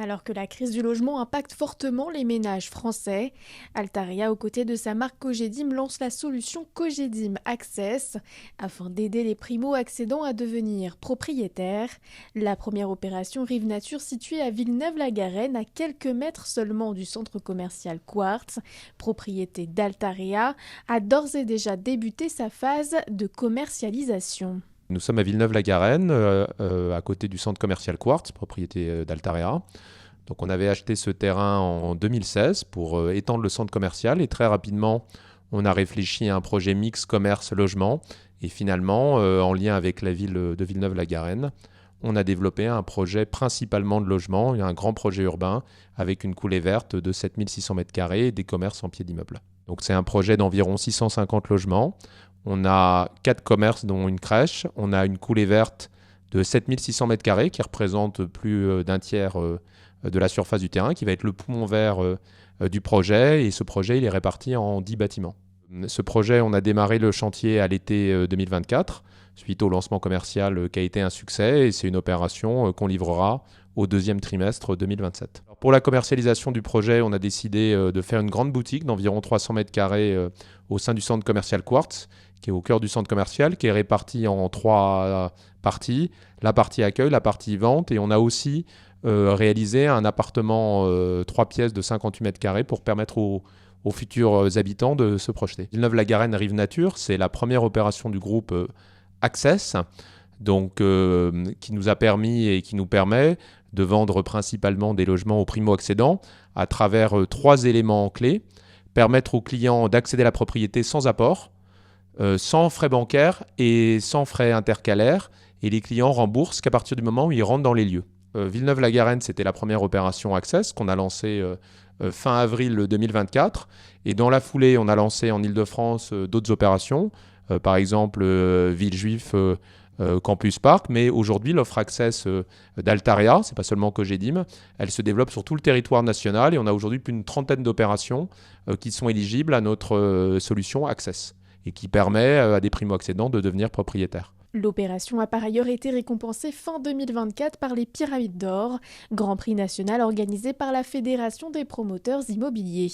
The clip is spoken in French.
Alors que la crise du logement impacte fortement les ménages français, Altaria, aux côtés de sa marque Cogedim, lance la solution Cogedim Access afin d'aider les primo-accédants à devenir propriétaires. La première opération Rive Nature, située à Villeneuve-la-Garenne, à quelques mètres seulement du centre commercial Quartz, propriété d'Altaria, a d'ores et déjà débuté sa phase de commercialisation. Nous sommes à Villeneuve-la-Garenne, à côté du centre commercial Quartz, propriété d'Altaria. Donc on avait acheté ce terrain en 2016 pour étendre le centre commercial et très rapidement, on a réfléchi à un projet mix commerce-logement. Et finalement, en lien avec la ville de Villeneuve-la-Garenne, on a développé un projet principalement de logement, un grand projet urbain avec une coulée verte de 7600 m² et des commerces en pied d'immeuble. Donc c'est un projet d'environ 650 logements. On a 4 commerces dont une crèche. On a une coulée verte de 7600 m² qui représente plus d'un tiers de la surface du terrain, qui va être le poumon vert du projet. Et ce projet, il est réparti en 10 bâtiments. Ce projet, on a démarré le chantier à l'été 2024, suite au lancement commercial qui a été un succès. Et c'est une opération qu'on livrera au deuxième trimestre 2027. Alors pour la commercialisation du projet, on a décidé de faire une grande boutique d'environ 300 m² au sein du centre commercial Quartz, qui est au cœur du centre commercial, qui est réparti en 3 parties. La partie accueil, la partie vente, et on a aussi réalisé un appartement 3 pièces de 58 m² pour permettre aux futurs habitants de se projeter. Villeneuve-la-Garenne Rive Nature, c'est la première opération du groupe Access, donc, qui nous a permis et qui nous permet de vendre principalement des logements aux primo-accédants à travers 3 éléments clés. Permettre aux clients d'accéder à la propriété sans apport, sans frais bancaires et sans frais intercalaires. Et les clients remboursent qu'à partir du moment où ils rentrent dans les lieux. Villeneuve-la-Garenne, c'était la première opération Access qu'on a lancée fin avril 2024. Et dans la foulée, on a lancé en Ile-de-France d'autres opérations, par exemple Villejuif, Campus Park, mais aujourd'hui l'offre Access d'Altaria, c'est pas seulement Cogedim, elle se développe sur tout le territoire national et on a aujourd'hui plus d'une trentaine d'opérations qui sont éligibles à notre solution Access et qui permet à des primo-accédants de devenir propriétaires. L'opération a par ailleurs été récompensée fin 2024 par les Pyramides d'Or, grand prix national organisé par la Fédération des promoteurs immobiliers.